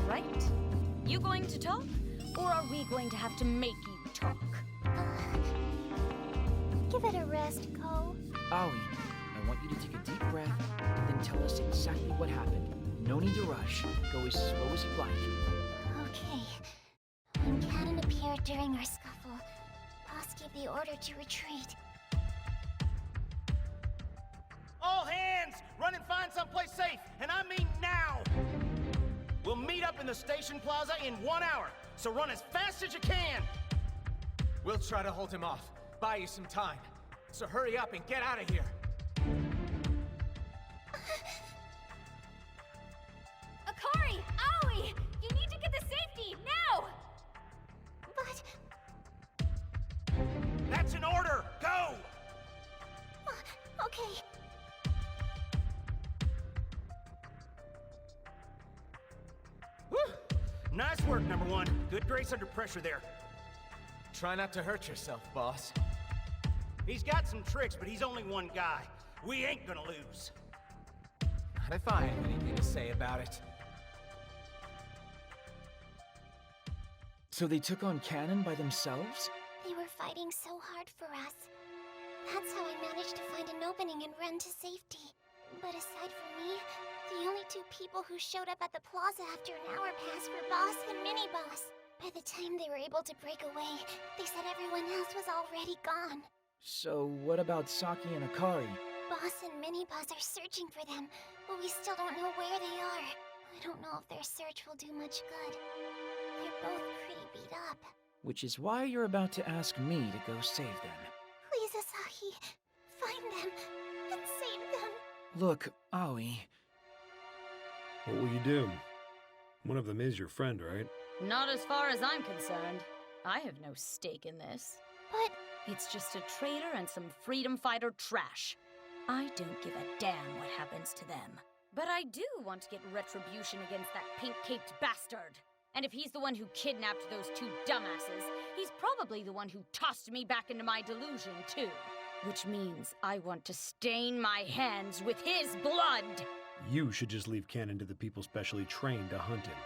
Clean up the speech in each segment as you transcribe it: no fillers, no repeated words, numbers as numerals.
right. You going to talk? Or are we going to have to make you talk? Give it a rest, Ko. Aoi, I want you to take a deep breath, then tell us exactly what happened. No need to rush. Go as slow as you'd like. Okay. When Cannon appeared during our scuffle, Boss gave the order to retreat. All hands! Run and find someplace safe, and I mean now! We'll meet up in the station plaza in 1 hour, so run as fast as you can! We'll try to hold him off, buy you some time. So hurry up and get out of here. Akari! Aoi! You need to get to safety, now! But... That's an order! Go! Okay. Whew. Nice work, number one. Good grace under pressure there. Try not to hurt yourself, boss. He's got some tricks, but he's only one guy. We ain't gonna lose. Not if I have anything to say about it. So they took on Cannon by themselves? They were fighting so hard for us. That's how I managed to find an opening and run to safety. But aside from me, the only two people who showed up at the plaza after an hour passed were Boss and Mini-Boss. By the time they were able to break away, they said everyone else was already gone. So what about Saki and Akari? Boss and Mini-Boss are searching for them, but we still don't know where they are. I don't know if their search will do much good. They're both pretty beat up. Which is why you're about to ask me to go save them. Please, Asahi, find them and save them. Look, Aoi. What will you do? One of them is your friend, right? Not as far as I'm concerned. I have no stake in this. But It's just a traitor and some freedom fighter trash. I don't give a damn what happens to them. But I do want to get retribution against that pink-caped bastard. And if he's the one who kidnapped those two dumbasses, he's probably the one who tossed me back into my delusion, too. Which means I want to stain my hands with his blood! You should just leave Cannon to the people specially trained to hunt him.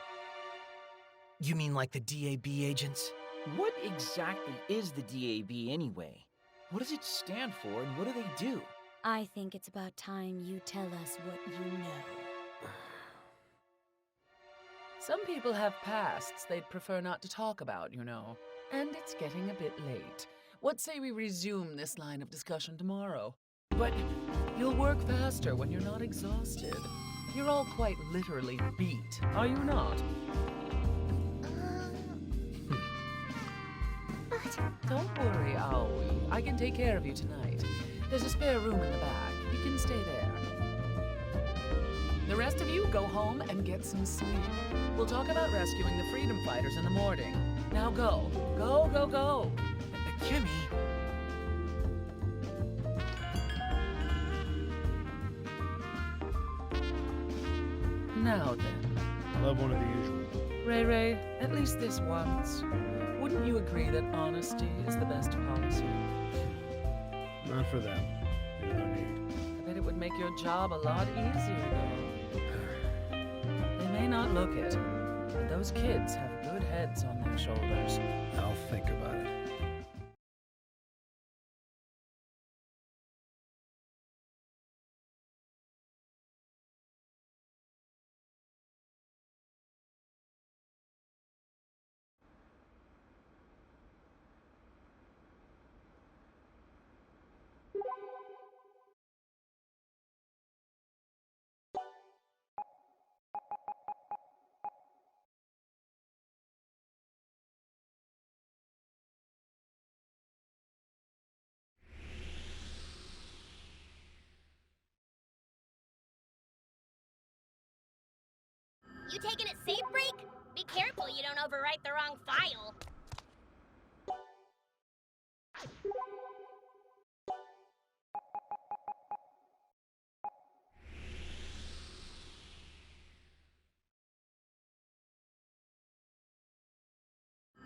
You mean like the DAB agents? What exactly is the DAB anyway? What does it stand for and what do they do? I think it's about time you tell us what you know. Some people have pasts they'd prefer not to talk about, you know. And it's getting a bit late. What say we resume this line of discussion tomorrow? But you'll work faster when you're not exhausted. You're all quite literally beat, are you not? but Don't worry, Aoi. I can take care of you tonight. There's a spare room in the back. You can stay there. The rest of you go home and get some sleep. We'll talk about rescuing the freedom fighters in the morning. Now go. Go, go, go. Kimmy? Now then. Love one of the usual. Ray Ray, at least this once. Wouldn't you agree that honesty is the best policy? Not for them. There's no need. I bet it would make your job a lot easier, though. They may not look it, but those kids have good heads on their shoulders. I'll think about it. you taking it safe, Break? Be careful you don't overwrite the wrong file.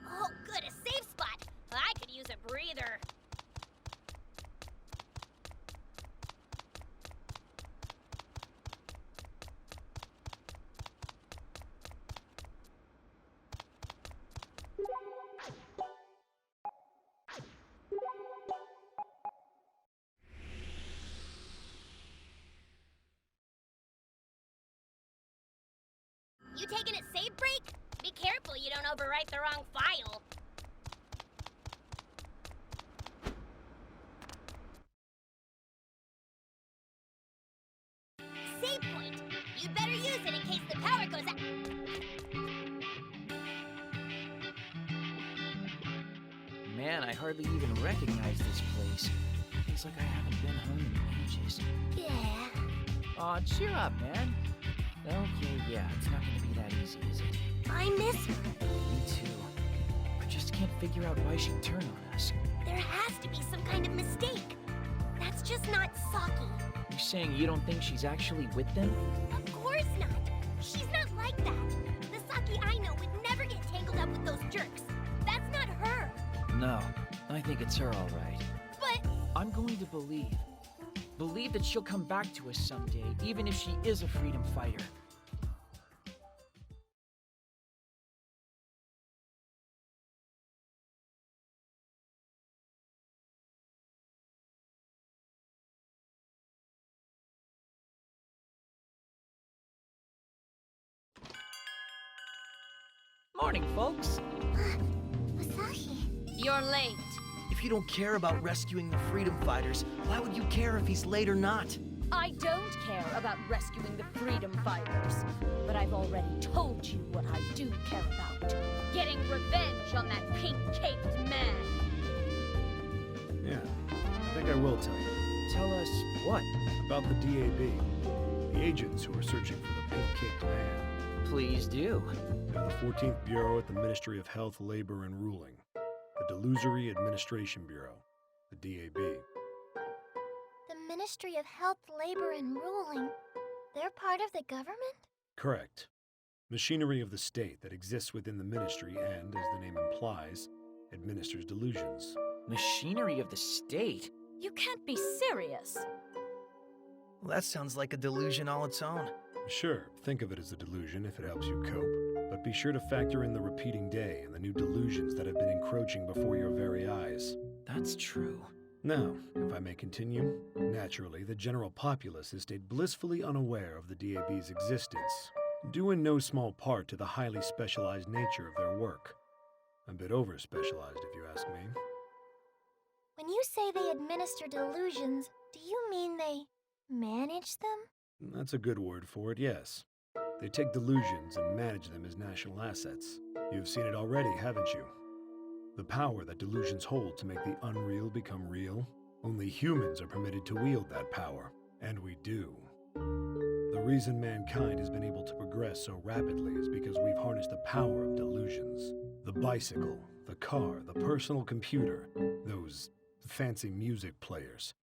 Oh, good, a safe spot. I could use a breather. You taking a save break? Be careful you don't overwrite the wrong file. Save point. You'd better use it in case the power goes out. Man, I hardly even recognize this place. Feels like I haven't been home in ages. Yeah. Aw, cheer up, man. Okay, yeah, it's not gonna be that easy, is it? I miss her. Me too. I just can't figure out why she'd turn on us. There has to be some kind of mistake. That's just not Saki. You're saying you don't think she's actually with them? Of course not. She's not like that. The Saki I know would never get tangled up with those jerks. That's not her. No, I think it's her, all right. But I'm going to believe. Believe that she'll come back to us someday, even if she is a freedom fighter. Morning, folks. Asahi. You're late. If you don't care about rescuing the freedom fighters, why would you care if he's late or not? I don't care about rescuing the freedom fighters, but I've already told you what I do care about. Getting revenge on that pink-caped man. Yeah, I think I will tell you. Tell us what? About the DAB. The agents who are searching for the pink-caped man. Please do. They're the 14th Bureau at the Ministry of Health, Labor, and Ruling. The Delusory Administration Bureau, the DAB. The Ministry of Health, Labor, and Ruling. They're part of the government? Correct. Machinery of the state that exists within the ministry and, as the name implies, administers delusions. Machinery of the state? You can't be serious. Well, that sounds like a delusion all its own. Sure, think of it as a delusion if it helps you cope, but be sure to factor in the repeating day and the new delusions that have been encroaching before your very eyes. That's true. Now, if I may continue, naturally, the general populace has stayed blissfully unaware of the DAB's existence, due in no small part to the highly specialized nature of their work. A bit over-specialized, if you ask me. When you say they administer delusions, do you mean they manage them? That's a good word for it, yes. They take delusions and manage them as national assets. You've seen it already, haven't you? The power that delusions hold to make the unreal become real. Only humans are permitted to wield that power, and we do. The reason mankind has been able to progress so rapidly is because we've harnessed the power of delusions. The bicycle, the car, the personal computer, those fancy music players,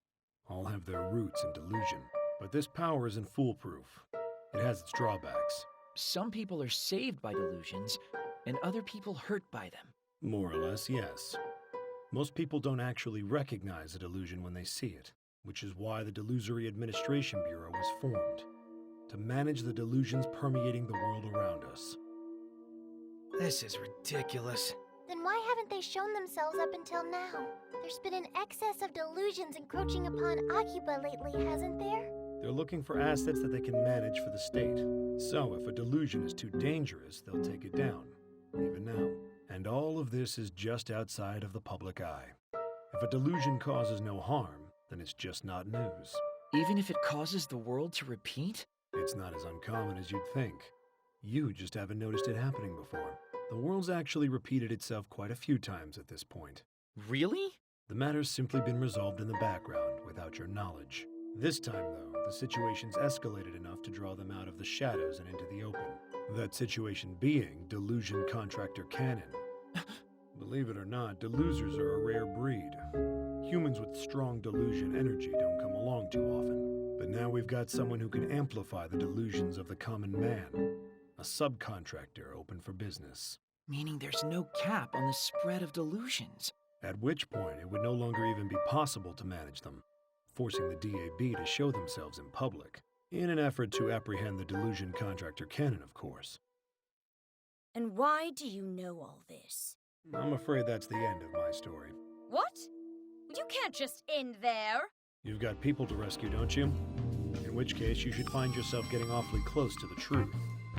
all have their roots in delusion. But this power isn't foolproof. It has its drawbacks. Some people are saved by delusions, and other people hurt by them. More or less, yes. Most people don't actually recognize a delusion when they see it, which is why the Delusory Administration Bureau was formed, to manage the delusions permeating the world around us. This is ridiculous. Then why haven't they shown themselves up until now? There's been an excess of delusions encroaching upon Akiba lately, hasn't there? They're looking for assets that they can manage for the state. So if a delusion is too dangerous, they'll take it down, even now. And all of this is just outside of the public eye. If a delusion causes no harm, then it's just not news. Even if it causes the world to repeat? It's not as uncommon as you'd think. You just haven't noticed it happening before. The world's actually repeated itself quite a few times at this point. Really? The matter's simply been resolved in the background without your knowledge. This time, though, the situation's escalated enough to draw them out of the shadows and into the open. That situation being Delusion Contractor Cannon. Believe it or not, delusers are a rare breed. Humans with strong delusion energy don't come along too often. But now we've got someone who can amplify the delusions of the common man. A subcontractor open for business. Meaning there's no cap on the spread of delusions. At which point it would no longer even be possible to manage them, forcing the DAB to show themselves in public, in an effort to apprehend the Delusion Contractor Cannon, of course. And why do you know all this? I'm afraid that's the end of my story. What? You can't just end there. You've got people to rescue, don't you? In which case, you should find yourself getting awfully close to the truth.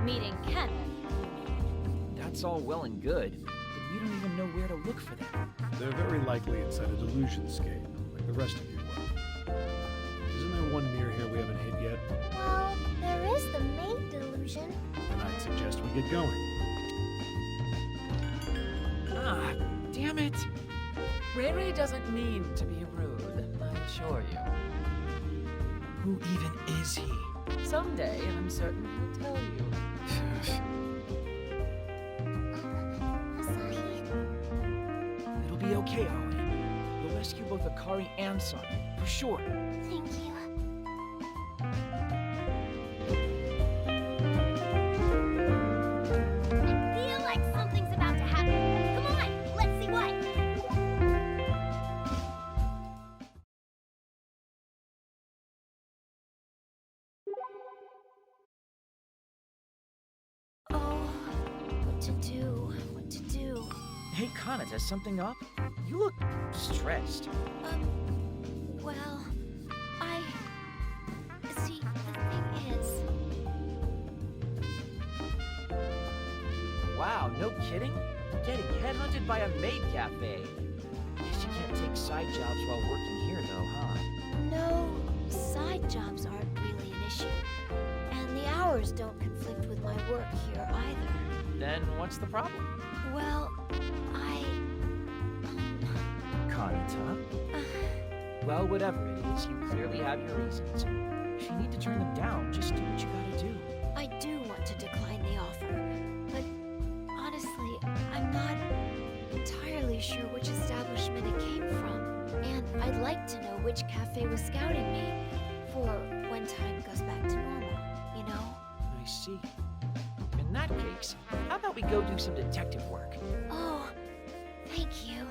Meeting Kennen, you mean? That's all well and good, but we don't even know where to look for them. They're very likely inside a delusionscape, like the rest of you were. Isn't there one near here we haven't hit yet? Well, there is the main delusion. Then I'd suggest we get going. Ah, damn it! Ray Ray doesn't mean to be rude, I assure you. Who even is he? Someday, I'm certain he'll tell you. Asahi, It'll be okay, Ollie. We'll rescue both Akari and Son, for sure. thank you. I feel like something's about to happen. Come on, let's see what. Oh, what to do? What to do? Hey, Kanata, something up? You look stressed. Well, see, the thing is, Wow, no kidding? Getting headhunted by a maid cafe. Guess you can't take side jobs while working here, though, huh? no, side jobs aren't really an issue. And the hours don't conflict with my work here either. Then what's the problem? Well, Kanata? Well, whatever it is, you clearly have your reasons. If you need to turn them down, just do what you gotta do. I do want to decline the offer, but honestly, I'm not entirely sure which establishment it came from, and I'd like to know which cafe was scouting me for when time goes back to normal, you know? I see. In that case, how about we go do some detective work? Oh, thank you.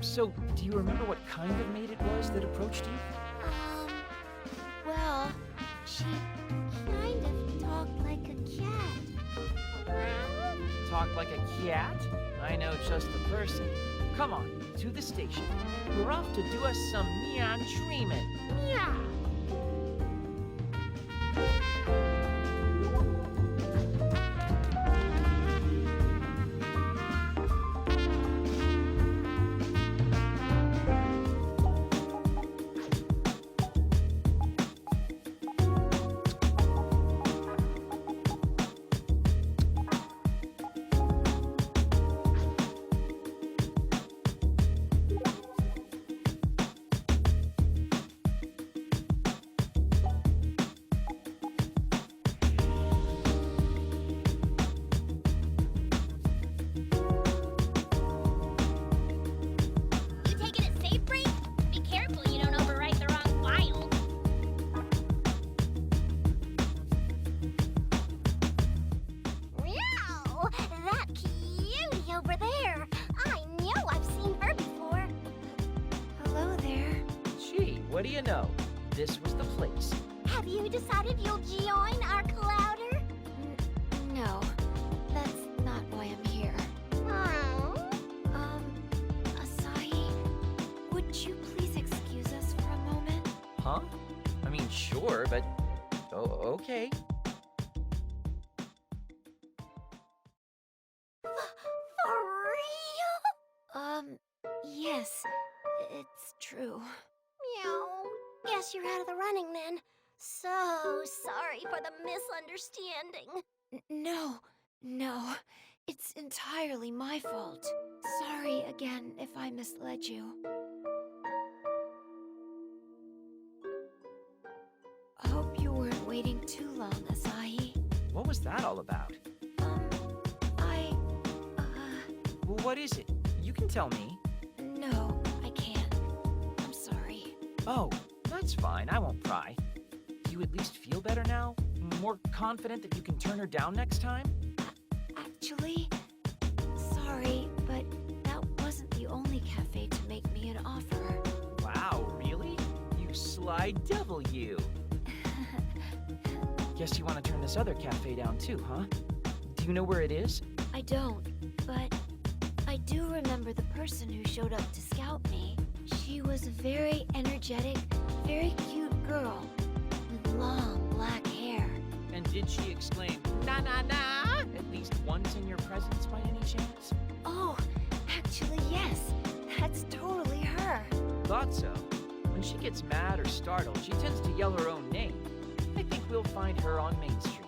So, do you remember what kind of maid it was that approached you? Well, she kind of talked like a cat. Talked like a cat? I know just the person. Come on, to the station. We're off to do us some neon treatment. Yeah. You taking it safe, Bree? Be careful you don't overwrite the wrong file. Wow, that cutie over there. I know I've seen her before. Hello there. Gee, what do you know? This was the place. Have you decided you'll join our clouder? No, that's not why I'm here. Asahi, would you please excuse us for a moment? Huh? I mean, sure, but... Oh, okay. For real? Yes, it's true. Meow. Guess you're out of the running then. So sorry for the misunderstanding. No, it's entirely my fault. Sorry again if I misled you. I hope you weren't waiting too long, Asahi. What was that all about? Well, what is it? You can tell me. No, I can't. I'm sorry. Oh, that's fine. I won't pry. Do you at least feel better now? More confident that you can turn her down next time? Actually, sorry, but that wasn't the only cafe to make me an offer. Wow, really? You sly devil, you. Guess you want to turn this other cafe down too, huh? Do you know where it is? I don't, but I do remember the person who showed up to scout me. She was a very energetic, very cute girl with long black hair. And did she exclaim, "Na na na," at least once in your presence by any chance? Oh, actually, yes. That's totally her. Thought so. When she gets mad or startled, she tends to yell her own name. I think we'll find her on Main Street.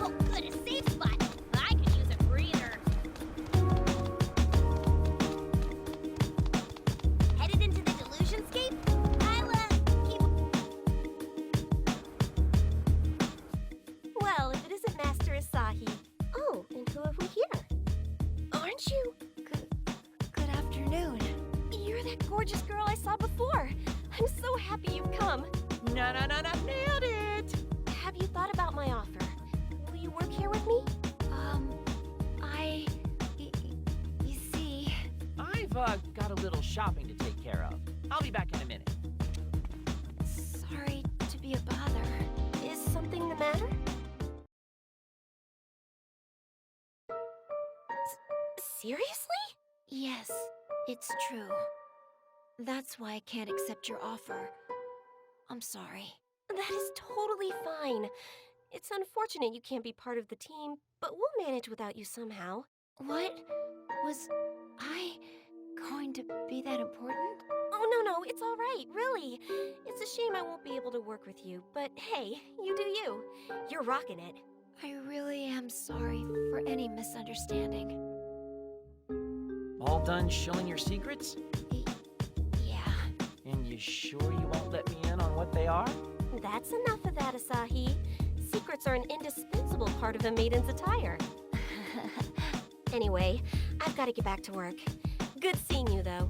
Oh, good, a safe spot. I could use a breather. Headed into the Delusionscape? I'll, keep... Well, if it isn't Master Asahi. Oh, and who have we here? Aren't you? Good afternoon. You're that gorgeous girl I saw before. I'm so happy you've come. Na na na na, nailed it! Have you thought about my offer? Will you work here with me? You see... I've got a little shopping to take care of. I'll be back in a minute. Sorry to be a bother. Is something the matter? Seriously? Yes, it's true. That's why I can't accept your offer. I'm sorry. That is totally fine. It's unfortunate you can't be part of the team, but we'll manage without you somehow. What? Was I going to be that important? Oh, no, it's all right, really. It's a shame I won't be able to work with you, but hey, you do you. You're rocking it. I really am sorry for any misunderstanding. All done shilling your secrets? Yeah. And you sure you won't let me in on what they are? That's enough of that, Asahi. Secrets are an indispensable part of a maiden's attire. Anyway, I've got to get back to work. Good seeing you, though.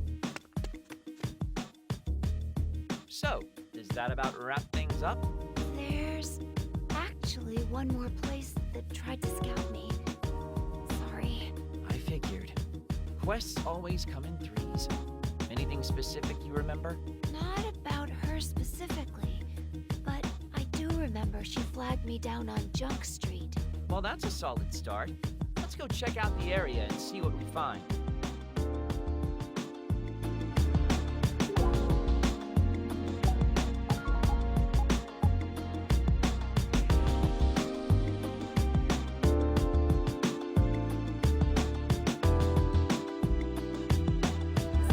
So, does that about wrap things up? There's actually one more place that tried to scout me. Sorry. I figured. Quests always come in threes. Anything specific you remember? Not about her specifically, but I do remember she flagged me down on Junk Street. Well, that's a solid start. Let's go check out the area and see what we find.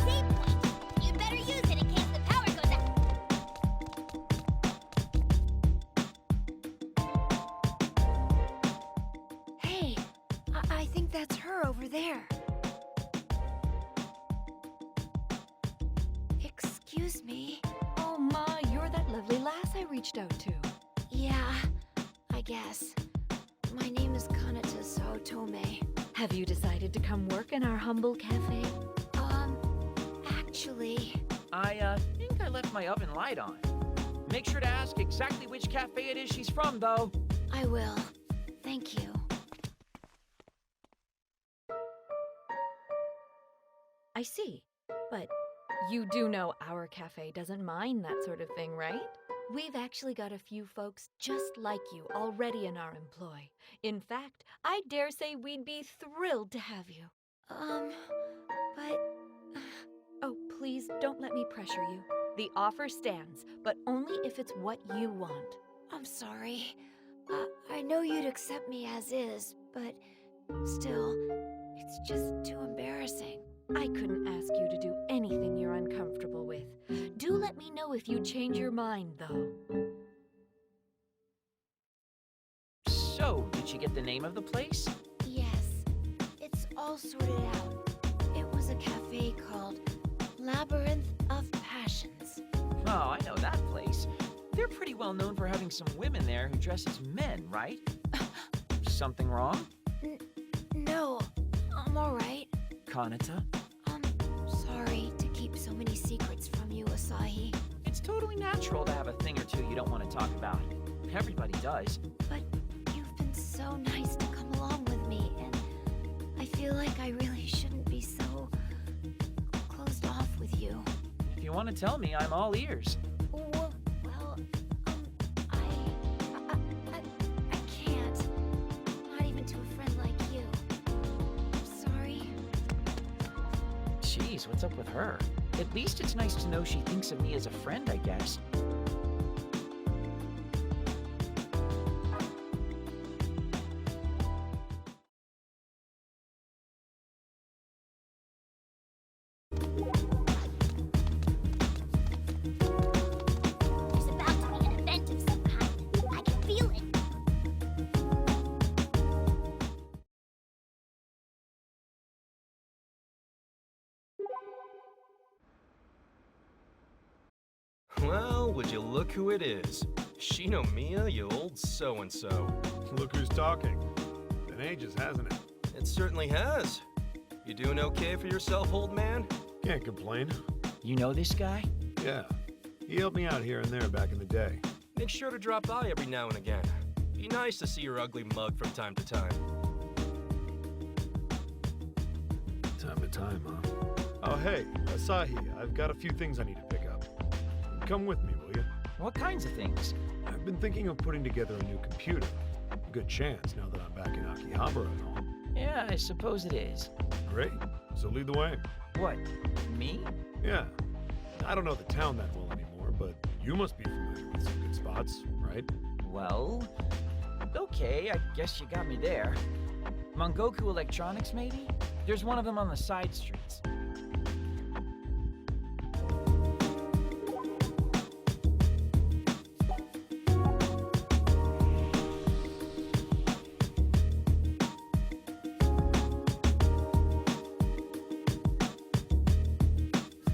Save point! You'd better use it in case the power goes out. Hey, I think that's her over there. Excuse me? Oh my, you're that lovely lass I reached out to. Yeah, I guess. My name is Kanata Saotome. Have you decided to come work in our humble cafe? Actually... I think I left my oven light on. Make sure to ask exactly which cafe it is she's from, though. I will. Thank you. I see. But you do know our cafe doesn't mind that sort of thing, right? We've actually got a few folks just like you already in our employ. In fact, I dare say we'd be thrilled to have you. But... Oh, please don't let me pressure you. The offer stands, but only if it's what you want. I'm sorry. I know you'd accept me as is, but still, it's just too embarrassing. I couldn't ask you to do anything you're uncomfortable with. Do let me know if you change your mind, though. So, did you get the name of the place? Yes, it's all sorted out. It was a cafe called Labyrinth of Passions. Oh, I know that place. They're pretty well known for having some women there who dress as men, right? Something wrong? No, I'm alright. Kanata? I'm sorry to keep so many secrets from you, Asahi. It's totally natural to have a thing or two you don't want to talk about. Everybody does. But you've been so nice to come along with me, and I feel like I really shouldn't be so want to tell me, I'm all ears. Well, I can't. Not even to a friend like you. I'm sorry. Jeez, what's up with her? At least it's nice to know she thinks of me as a friend, I guess. There's about to be an event of some kind. I can feel it. Well, would you look who it is? Shinomiya, you old so-and-so. Look who's talking. Been ages, hasn't it? It certainly has. You doing okay for yourself, old man? Can't complain. You know this guy? Yeah. He helped me out here and there back in the day. Make sure to drop by every now and again. Be nice to see your ugly mug from time to time. Time to time, huh? Oh, hey, Asahi, I've got a few things I need to pick up. Come with me, will you? What kinds of things? I've been thinking of putting together a new computer. Good chance now that I'm back in Akiba and all. Yeah, I suppose it is. Great. So lead the way. What, me? Yeah. I don't know the town that well anymore, but you must be familiar with some good spots, right? Well, okay, I guess you got me there. Mongoku Electronics, maybe? There's one of them on the side streets.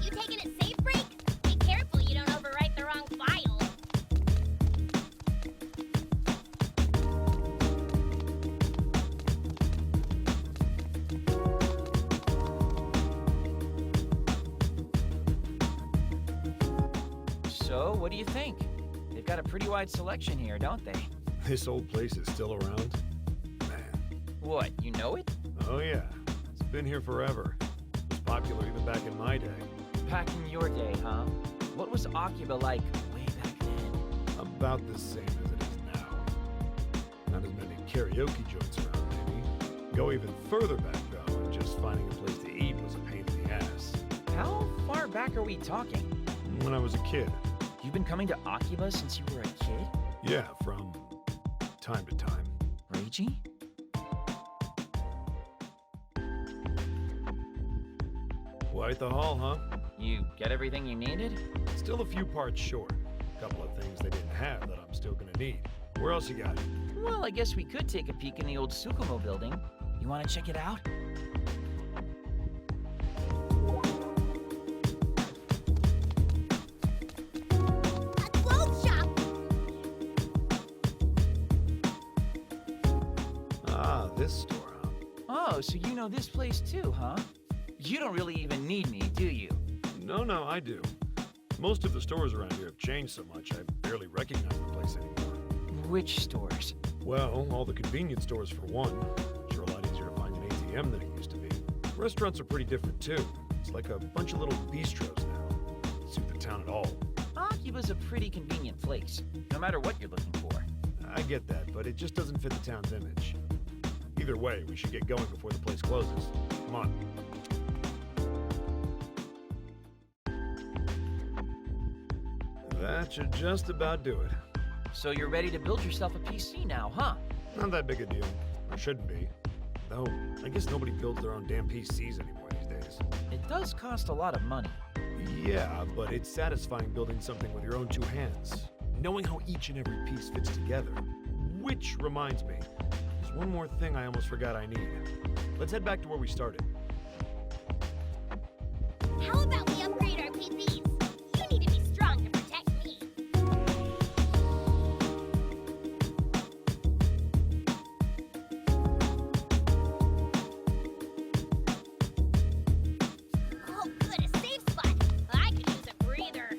You taking it safe, Break? Be careful you don't overwrite the wrong file. So, what do you think? They've got a pretty wide selection here, don't they? This old place is still around? Man. What, you know it? Oh yeah. It's been here forever. It was popular even back in my day. Back in your day, huh? What was Akiba like way back then? About the same as it is now. Not as many karaoke joints around, maybe. Go even further back, though, and just finding a place to eat was a pain in the ass. How far back are we talking? When I was a kid. You've been coming to Akiba since you were a kid? Yeah, from time to time. Reiji? Quite the haul, huh? You get everything you needed? Still a few parts short. A couple of things they didn't have that I'm still gonna need. Where else you got? Well, I guess we could take a peek in the old Tsukumo building. You want to check it out? A clothes shop! Ah, this store, huh? Oh, so you know this place too, huh? You don't really even need me, do you? No, I do. Most of the stores around here have changed so much I barely recognize the place anymore. Which stores? Well, all the convenience stores for one. Sure a lot easier to find an ATM than it used to be. Restaurants are pretty different too. It's like a bunch of little bistros now. Don't suit the town at all. Akiba's a pretty convenient place, no matter what you're looking for. I get that, but it just doesn't fit the town's image. Either way, we should get going before the place closes. Come on. That should just about do it. So you're ready to build yourself a PC now, huh? Not that big a deal. Or shouldn't be. Though, I guess nobody builds their own damn PCs anymore these days. It does cost a lot of money. Yeah, but it's satisfying building something with your own two hands. Knowing how each and every piece fits together. Which reminds me, there's one more thing I almost forgot I need. Let's head back to where we started. How about we upgrade our PCs? You need to be strong to protect me. Oh, good, a safe spot. I could use a breather.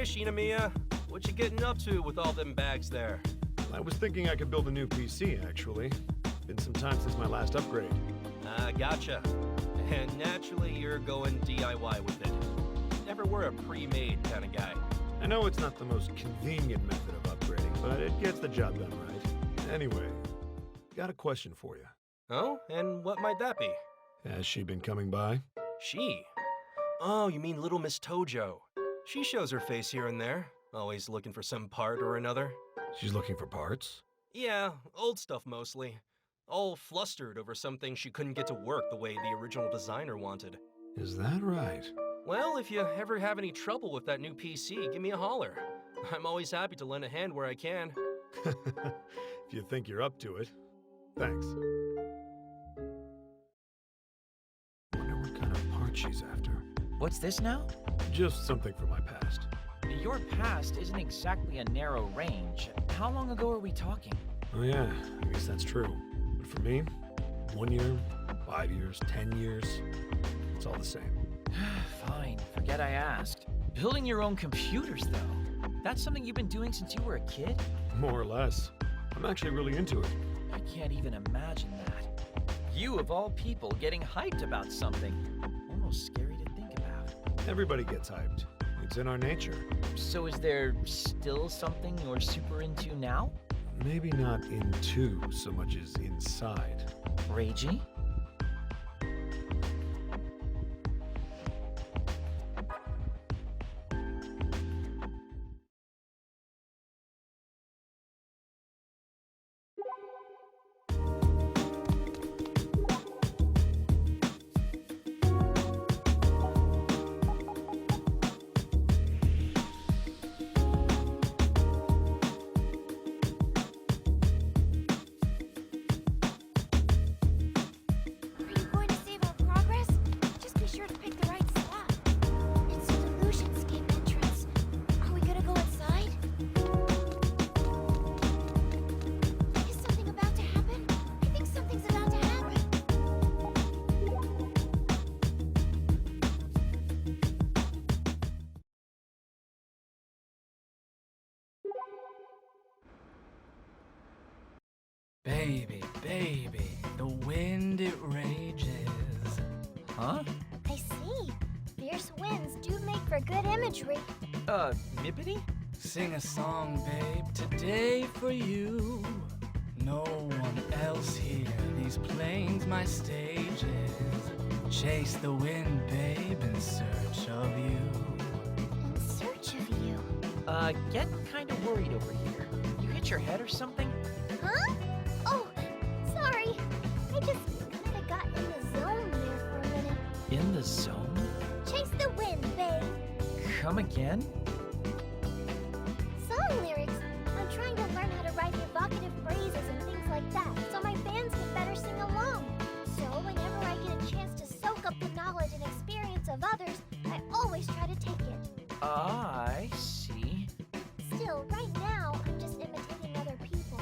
Shinomiya? What you getting up to with all them bags there? I was thinking I could build a new PC, actually. Been some time since my last upgrade. Gotcha. And naturally, you're going DIY with it. Never were a pre-made kind of guy. I know it's not the most convenient method of upgrading, but it gets the job done right. Anyway, got a question for you. Oh, and what might that be? Has she been coming by? She? Oh, you mean little Miss Tojo. She shows her face here and there, always looking for some part or another. She's looking for parts? Yeah, old stuff mostly. All flustered over something she couldn't get to work the way the original designer wanted. Is that right? Well, if you ever have any trouble with that new PC, give me a holler. I'm always happy to lend a hand where I can. If you think you're up to it. Thanks. Wonder what kind of part she's after. What's this now? Just something from my past. Your past isn't exactly a narrow range. How long ago are we talking? Oh yeah, I guess that's true. But for me, 1 year, 5 years, 10 years, it's all the same. Fine, forget I asked. Building your own computers, though. That's something you've been doing since you were a kid? More or less. I'm actually really into it. I can't even imagine that. You, of all people, getting hyped about something. Almost scary to think about. Everybody gets hyped. It's in our nature. So is there still something you're super into now? Maybe not into so much as inside. Reiji? Baby, baby, the wind it rages. Huh? I see. Fierce winds do make for good imagery. Nippity? Sing a song, babe, today for you. No one else here, these plains my stages. Chase the wind, babe, in search of you. In search of you? Getting kind of worried over here. You hit your head or something? Huh? Oh, sorry. I just kind of got in the zone there for a minute. In the zone? Chase the wind, babe. Come again? Song lyrics. I'm trying to learn how to write evocative phrases and things like that, so my fans can better sing along. So whenever I get a chance to soak up the knowledge and experience of others, I always try to take it. I see. Still, right now, I'm just imitating other people.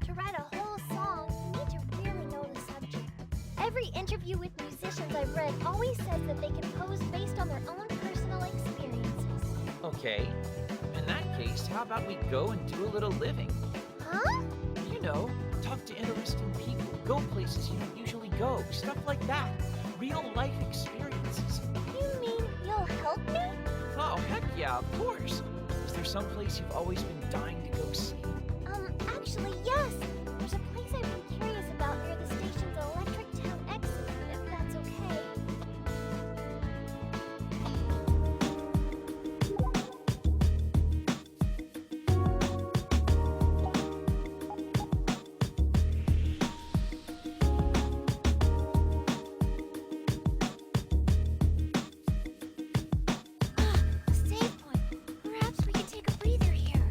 To write a whole song, you need to really know the subject. Every interview with musicians I've read always says that they compose based on their own personal experiences. Okay. In that case, how about we go and do a little living? Huh? You know, talk to interesting people, go places you don't usually go, stuff like that. Real life experiences. You mean you'll help me? Oh, heck yeah, of course. Is there some place you've always been dying to go see? Actually, yes. There's a place I've been curious about near the station's Electric Town exit, if that's okay. Save point. Perhaps we could take a breather here.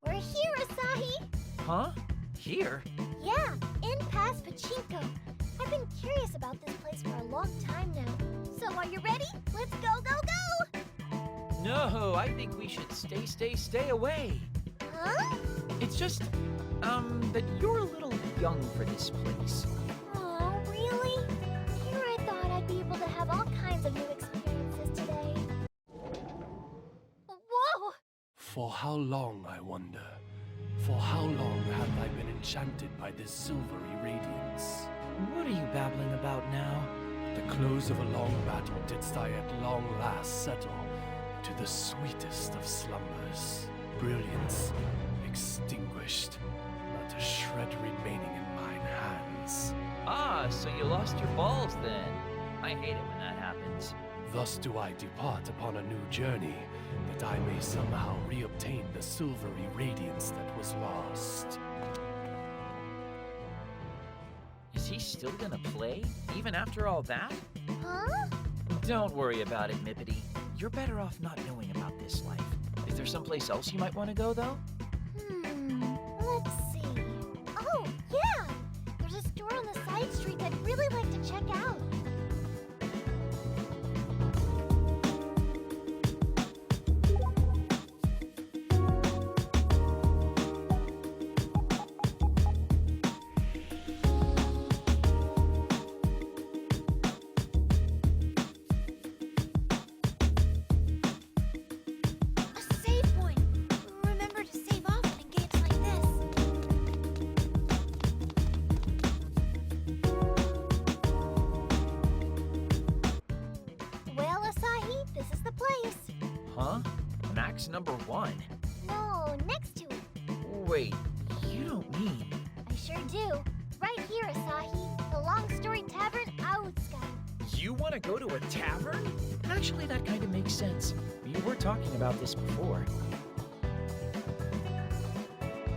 We're here, Asahi! Huh? Here? Yeah, in past Pachinko. I've been curious about this place for a long time now. So are you ready? Let's go, go, go! No, I think we should stay away. Huh? Huh? It's just, that you're a little young for this place. Oh, really? Here I thought I'd be able to have all kinds of new experiences today. Whoa! For how long, I wonder? For how long have I been enchanted by this silvery radiance? What are you babbling about now? At the close of a long battle didst I at long last settle to the sweetest of slumbers. Brilliance extinguished, not a shred remaining in mine hands. Ah, so you lost your balls then. I hate it when that happens. Thus do I depart upon a new journey, that I may somehow reobtain the silvery radiance that was lost. Is he still gonna play, even after all that? Huh? Don't worry about it, Mippity. You're better off not knowing about this life. Is there someplace else you might want to go, though? Let's see. Oh, yeah! There's a store on the side street I'd really like to check out. A save point! Remember to save often in games like this. Well, Asahi, this is the place. Huh? Max number 1? No, next to it. Wait, you don't mean... I sure do. Right here, Asahi. The Long Story Tavern, Outska. You want to go to a tavern? Actually, that kind of makes sense. We were talking about this before.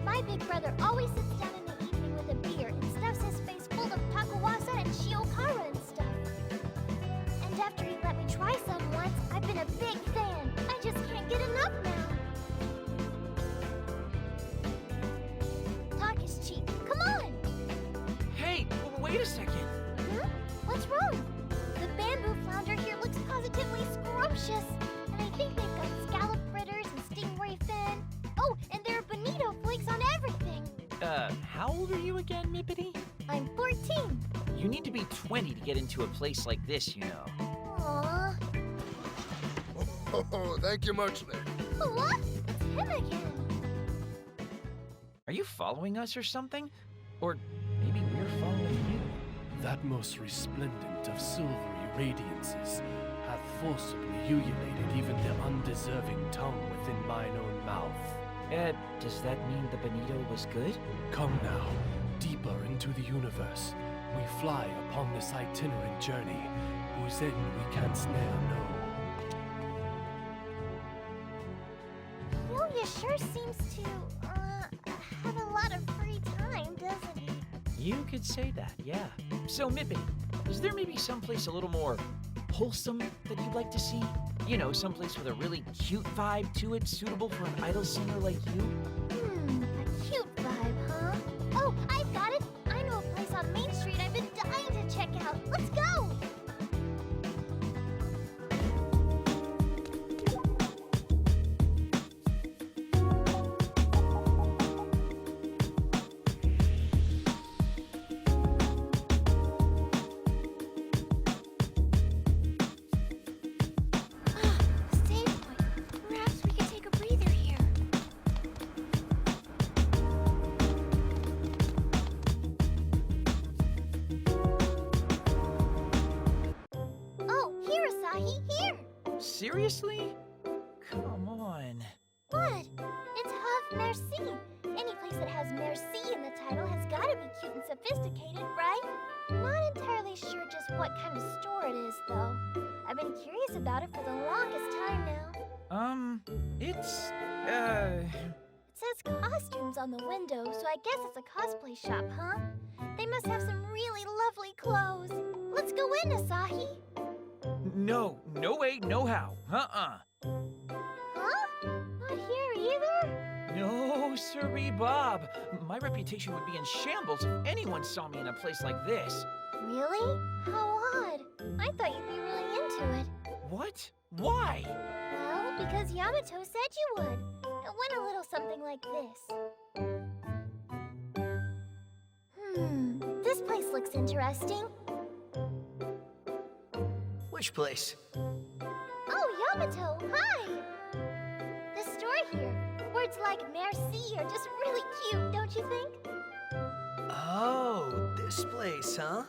My big brother always sits down in the evening with a beer and stuffs his face full of takawasa and shiokara and stuff. And after he let me try some once, I've been a big fan. I just can't get enough now. Talk is cheap. Come on! Hey, wait a second. Hmm? What's wrong? The bamboo flounder here looks positively scrumptious. And I think they've got scallop fritters and stingray fin. Oh, and there are bonito flakes on everything. How old are you again, Mippity? I'm 14. You need to be 20 to get into a place like this, you know. Aww. Oh, thank you muchly. What? It's him again. Are you following us or something? Or maybe we're following you. That most resplendent of silvery radiances hath forcibly ululated even the undeserving tongue within mine own mouth. Does that mean the bonito was good? Come now, deeper into the universe. We fly upon this itinerant journey, whose end we canst ne'er know. Yuya sure seems to, have a lot of free time, doesn't he? You could say that, yeah. So, Mippity, is there maybe someplace a little more wholesome that you'd like to see? You know, someplace with a really cute vibe to it, suitable for an idol singer like you? A cute vibe, huh? Oh, I've got it! I know a place on Main Street I've been dying to check out. Let's go! Save point. Perhaps we could take a breather here. Oh, here, Asahi, here! Seriously? Come on. What? It's Have Merci. Any place that has merci in the title has gotta be cute and sophisticated, right? Not entirely sure just what kind of store it is, though. I've been curious about it for the longest time now. It's, It says costumes on the window, so I guess it's a cosplay shop, huh? They must have some really lovely clothes. Let's go in, Asahi. no way, no how. Huh? Not here either? No, sirree, Bob. My reputation would be in shambles if anyone saw me in a place like this. Really? How odd. I thought you'd be really into it. What? Why? Well, because Yamato said you would. It went a little something like this. This place looks interesting. Which place? Oh, Yamato, hi! The store here. Words like merci are just really cute, don't you think? Oh, this place, huh?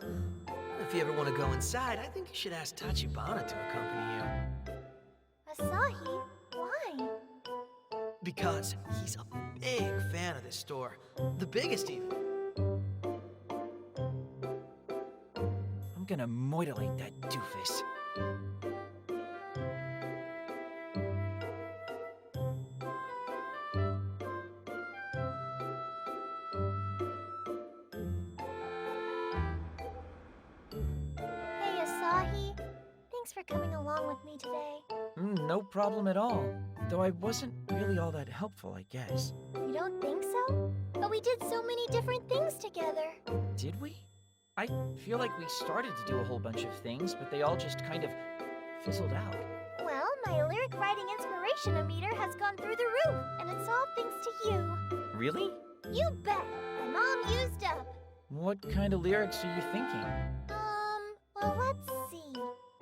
If you ever want to go inside, I think you should ask Tachibana to accompany you. Asahi? Why? Because he's a big fan of this store. The biggest, even. I'm gonna moidolate that doofus. Hey, Asahi. Thanks for coming along with me today. No problem at all. Though I wasn't really all that helpful, I guess. You don't think so? But we did so many different things together. Did we? I feel like we started to do a whole bunch of things, but they all just kind of fizzled out. Well, my lyric writing inspiration-o-meter has gone through the roof, and it's all thanks to you. Really? You bet! My mom used up. What kind of lyrics are you thinking? Well, let's see.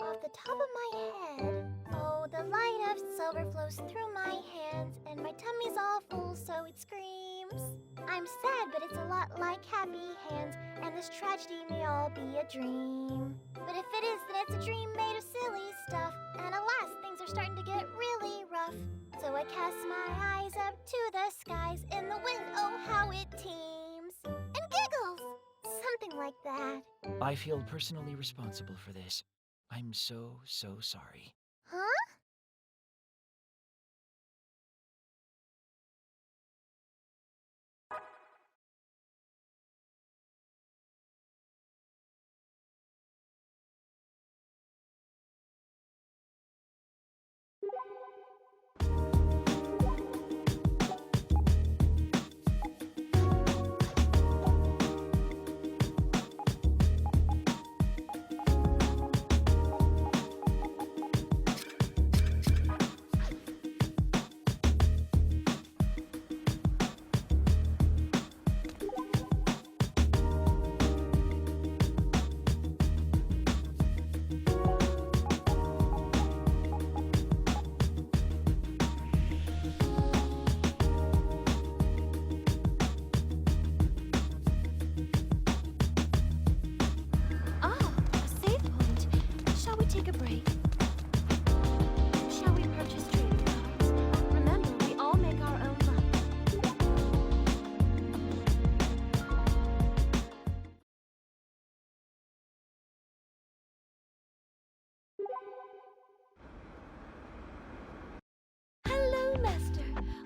Off the top of my head... Oh, the light of silver flows through my hands, and my tummy's all full, so it screams. I'm sad, but it's a lot like happy hands, and this tragedy may all be a dream. But if it is, then it's a dream made of silly stuff, and alas, things are starting to get really rough. So I cast my eyes up to the skies, in the wind, oh how it teems, and giggles! Something like that. I feel personally responsible for this. I'm so sorry. Huh?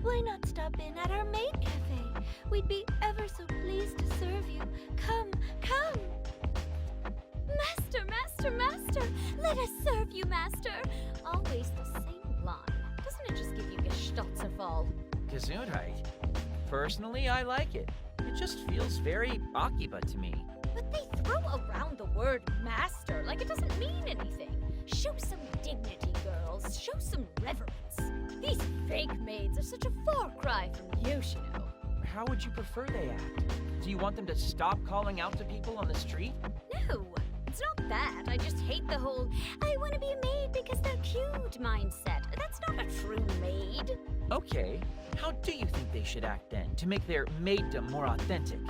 Why not stop in at our main cafe? We'd be ever so pleased to serve you. Come, come! Master, master, master! Let us serve you, master! Always the same line. Doesn't it just give you Gestotzenfall? Gesundheit. Personally, I like it. It just feels very Akiba to me. But they throw around the word master like it doesn't mean anything. Show some dignity, girls. Show some reverence. These fake maids are such a far cry from Yoshino. How would you prefer they act? Do you want them to stop calling out to people on the street? No, it's not that. I just hate the whole I want to be a maid because they're cute mindset. That's not a true maid. Okay, how do you think they should act then to make their maiddom more authentic?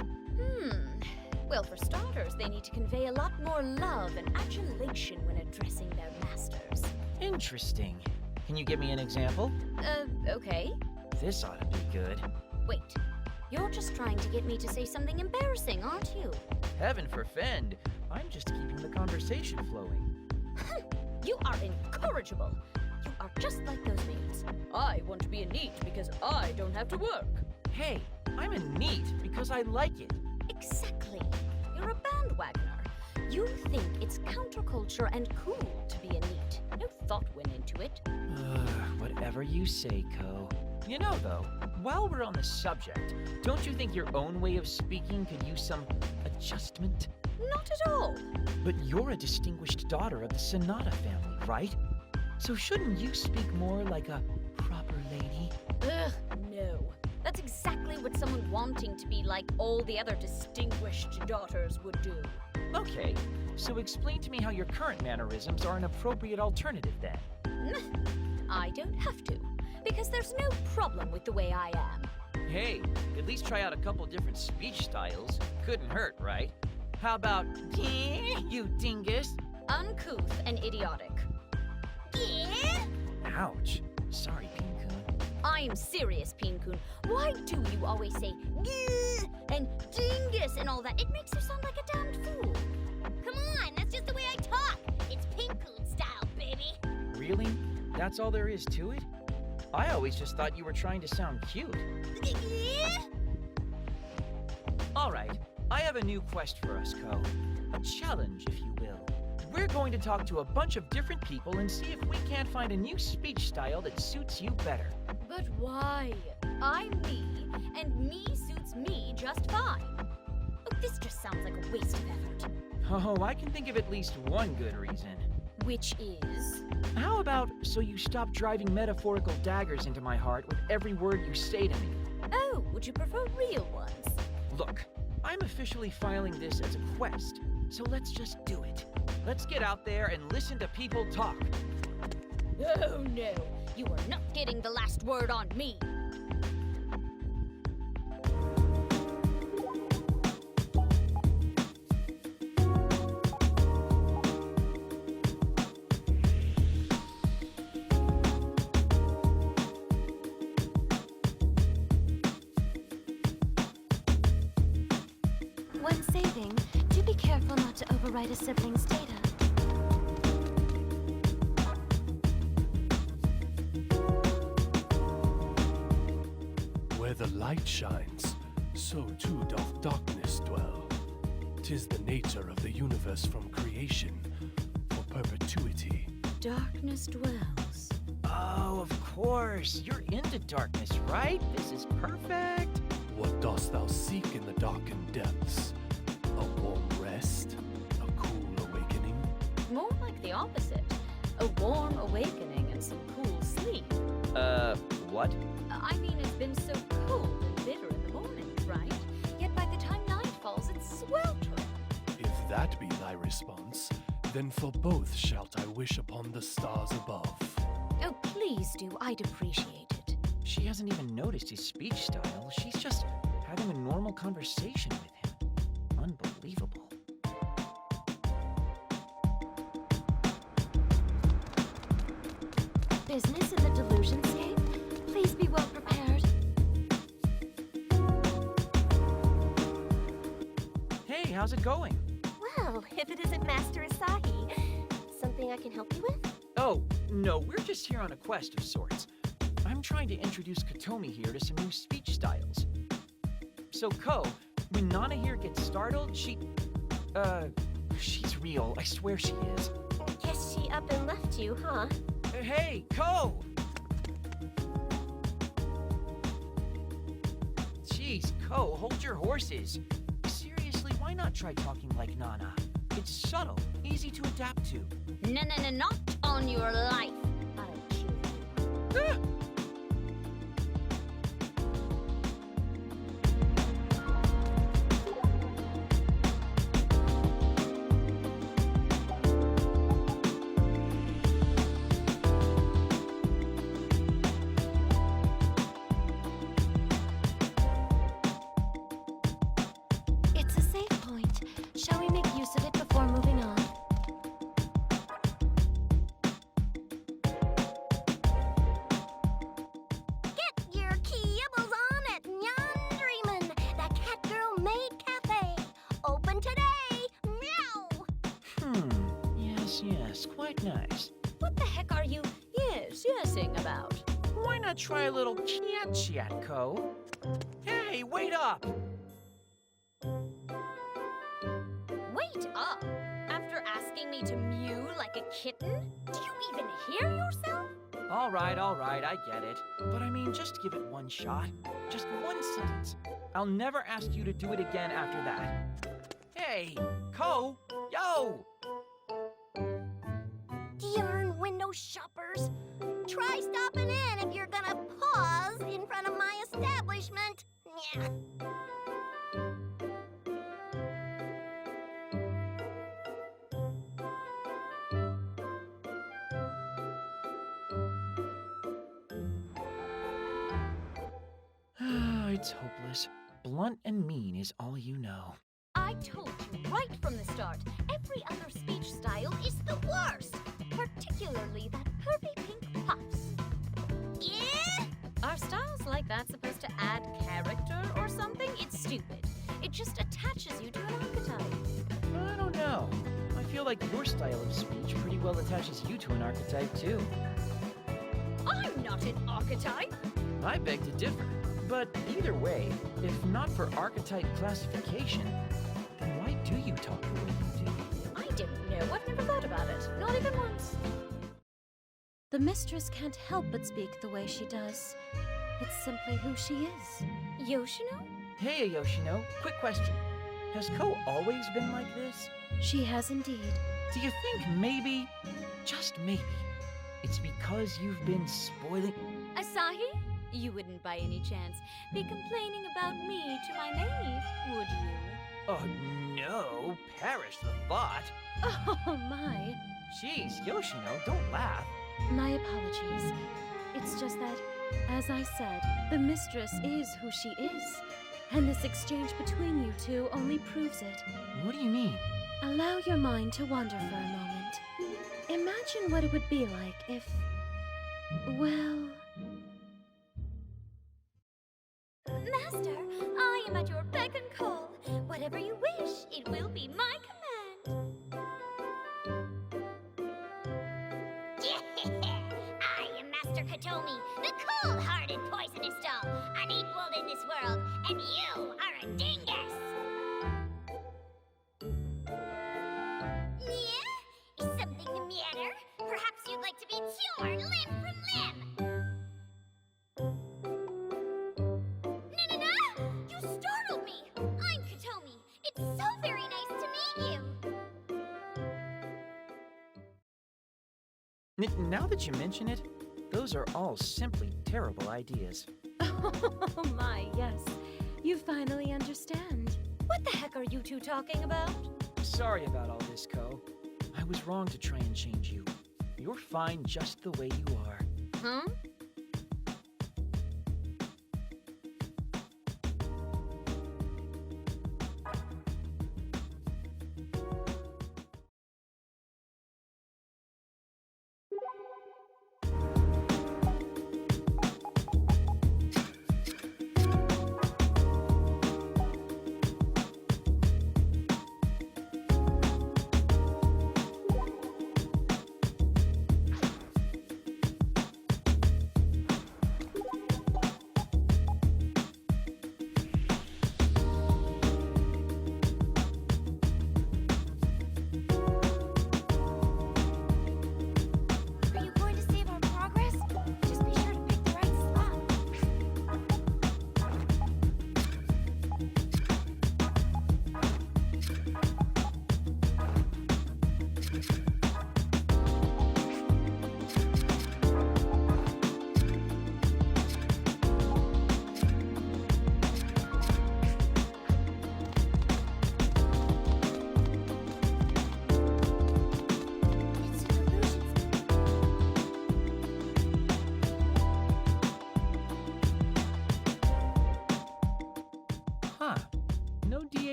Well, for starters, they need to convey a lot more love and adulation when addressing their masters. Interesting. Can you give me an example? Okay. This ought to be good. Wait, you're just trying to get me to say something embarrassing, aren't you? Heaven forfend. I'm just keeping the conversation flowing. You are incorrigible. You are just like those maids. I want to be a NEET because I don't have to work. Hey, I'm a NEET because I like it. Exactly. You're a bandwagoner. You think it's counterculture and cool to be a NEET. No thought went into it. Whatever you say, Ko. You know, though, while we're on the subject, don't you think your own way of speaking could use some adjustment? Not at all. But you're a distinguished daughter of the Sonata family, right? So shouldn't you speak more like a proper lady? Ugh, That's exactly what someone wanting to be like all the other distinguished daughters would do. Okay, so explain to me how your current mannerisms are an appropriate alternative then. I don't have to, because there's no problem with the way I am. Hey, at least try out a couple different speech styles. Couldn't hurt, right? How about, you dingus? Uncouth and idiotic. Ouch. Sorry, Peen-kun. I'm serious, Peen-kun. Why do you always say "Gah" and dingus and all that? It makes you sound like a damned fool. Come on, that's just the way I talk. It's Pink-kun style, baby. Really? That's all there is to it? I always just thought you were trying to sound cute. All right, I have a new quest for us, Ko. A challenge, if you will. We're going to talk to a bunch of different people and see if we can't find a new speech style that suits you better. But why? I'm me, and me suits me just fine. Look, this just sounds like a waste of effort. Oh, I can think of at least one good reason. Which is? How about so you stop driving metaphorical daggers into my heart with every word you say to me? Oh, would you prefer real ones? Look, I'm officially filing this as a quest, so let's just do it. Let's get out there and listen to people talk. Oh no, you are not getting the last word on me. When saving, do be careful not to overwrite a sibling's data. Where the light shines, so too doth darkness dwell. 'Tis the nature of the universe from creation, for perpetuity. Darkness dwells. Oh, of course. You're into darkness, right? This is perfect. What dost thou seek in the darkened depths? A warm rest? A cool awakening? More like the opposite. A warm awakening and some cool sleep. What? I mean, it's been so cold and bitter in the mornings, right? Yet by the time night falls, it's sweltering. If that be thy response, then for both shalt I wish upon the stars above. Oh, please do. I'd appreciate it. She hasn't even noticed his speech style. She's just having a normal conversation with him. Unbelievable. Business in the Delusionscape? Please be well prepared. Hey, how's it going? Well, if it isn't Master Asahi, something I can help you with? Oh, no, we're just here on a quest of sorts. I'm trying to introduce Katomi here to some new speech styles. So, Ko, when Nana here gets startled, she's real. I swear she is. Guess she up and left you, huh? Hey, Ko! Jeez, Ko, hold your horses. Seriously, why not try talking like Nana? It's subtle, easy to adapt to. No, not on your life. I'll kill you. It's a safe point. Shall we make use of it before moving on? Get your kibbles on at Nyan Dreamin', the Cat Girl Maid Cafe. Open today. Meow. Yes, quite nice. What the heck are you yesing about? Why not try a little chat, Ko? Hey, wait up! Wait up! After asking me to mew like a kitten? Do you even hear yourself? All right, I get it. But I mean, just give it one shot. Just one sentence. I'll never ask you to do it again after that. Hey, Ko! Yo! Darn window shoppers. Try stopping in if you're gonna pause in front of my establishment. It's hopeless. Blunt and mean is all you know. I told you right from the start, every other speech style is the worst. Particularly that pervy pink puffs. Yeah? Are styles like that supposed to add character or something? It's stupid. It just attaches you to an archetype. I don't know. I feel like your style of speech pretty well attaches you to an archetype, too. I'm not an archetype! I beg to differ. But either way, if not for archetype classification, then why do you talk the way you do? I don't know. I've never thought about it. Not even once. The mistress can't help but speak the way she does. It's simply who she is. Yoshino? Hey, Yoshino, quick question. Has Ko always been like this? She has indeed. Do you think maybe, just maybe, it's because you've been spoiling... Asahi? You wouldn't by any chance be complaining about me to my maid, would you? Oh, no. Perish the thought. Oh, my. Jeez, Yoshino, don't laugh. My apologies. It's just that, as I said, the mistress is who she is. And this exchange between you two only proves it. What do you mean? Allow your mind to wander for a moment. Imagine what it would be like if... well... Master, I am at your beck and call. Whatever you wish, it will be my command. I am Master Katomi, the cold-hearted poisonous doll, unequaled in this world, and you are a dingus. Yeah? Is something the matter? Perhaps you'd like to be cured limb from limb. I'm Katomi. It's so very nice to meet you. Now that you mention it, those are all simply terrible ideas. Oh my, yes. You finally understand. What the heck are you two talking about? Sorry about all this, Ko. I was wrong to try and change you. You're fine just the way you are. Huh?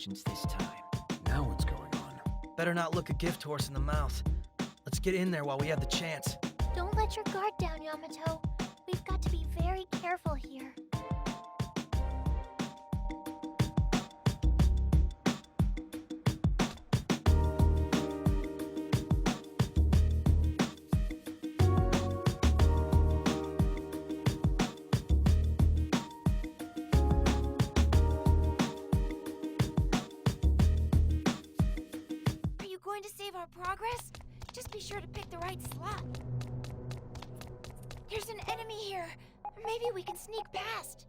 agents this time. Now what's going on? Better not look a gift horse in the mouth. Let's get in there while we have the chance. Don't let your guard down, Yamato. We've got to be very careful here. To save our progress, just be sure to pick the right slot. There's an enemy here. Maybe we can sneak past.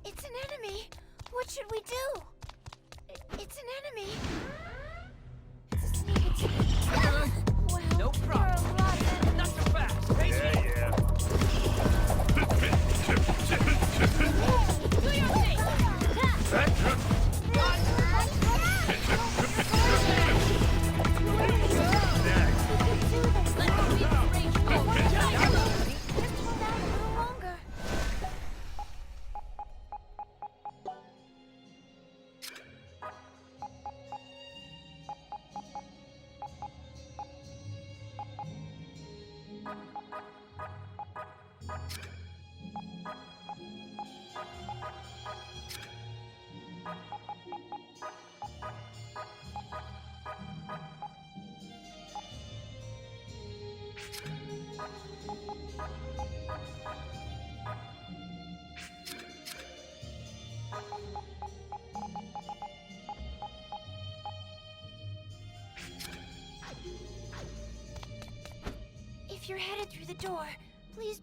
It's an enemy. What should we do? It's an enemy. It's a sneak attack. What No problem. Not so fast. Yeah. Do your thing! If you're headed through the door, please...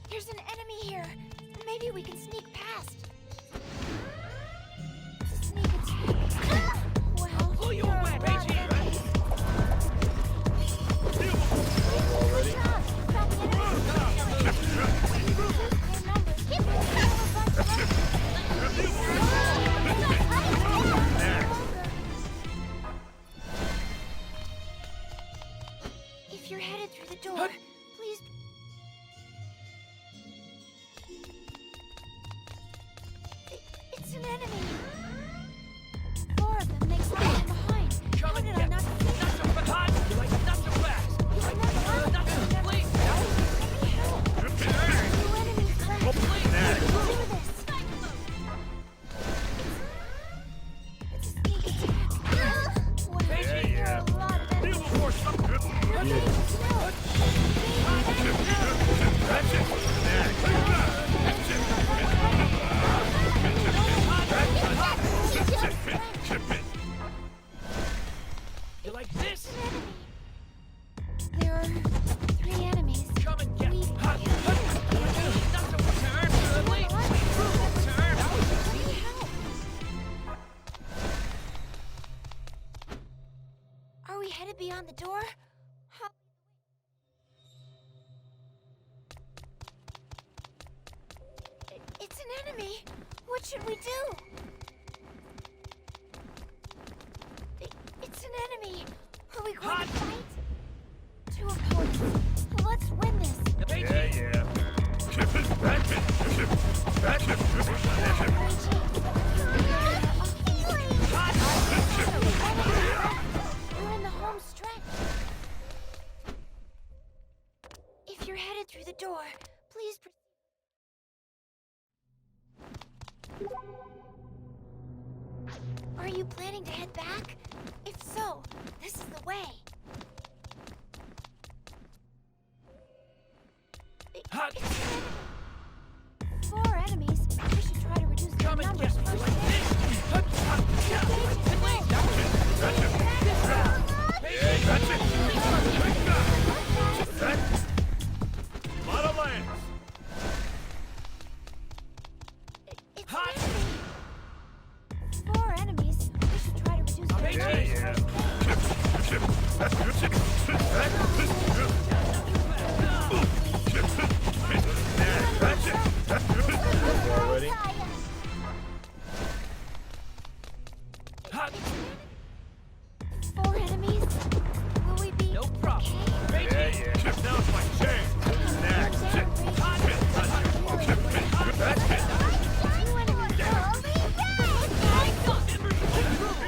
There's an enemy here. Maybe we can sneak past. Sneak and sneak. Well, Pull you there are away, a lot of Beijing. enemies. Good job. Found the enemy. Their numbers. Keep moving. We have a bunch If you're headed through the door, please... It's an enemy. 4 of them makes them behind. How did I not see it? Not so fast. You like not so fast. Not so please. Let me help. Two enemies left. Do this. It's a sneak attack. Wow, there are a lot of enemies. Okay, You like this? there are 3 enemies. Come and get We me. Not so turn. Please. Turn. Are we headed beyond the door? How... It's an enemy. What should we do? It's an enemy. Are we going to fight? 2 opponents. Let's win this. We're in the home stretch. If you're headed through the door, please Are you planning to head back? If so, this is the way. Hot. 4 enemies. We should try to reduce their Come and numbers get me. first. Model lands. It's Hot. an enemy. 4 enemies. We should try to reduce their numbers Already? Hot. 4 enemies. Will we be No problem. Yeah. Now it's my chance. Who's next?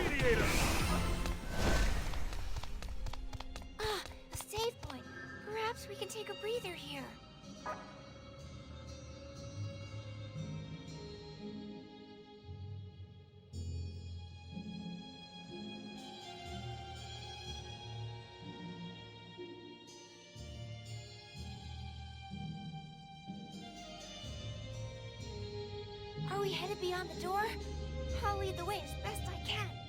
Mediator. A save point. Perhaps we can take a breather here. Are we headed beyond the door? I'll lead the way as best I can.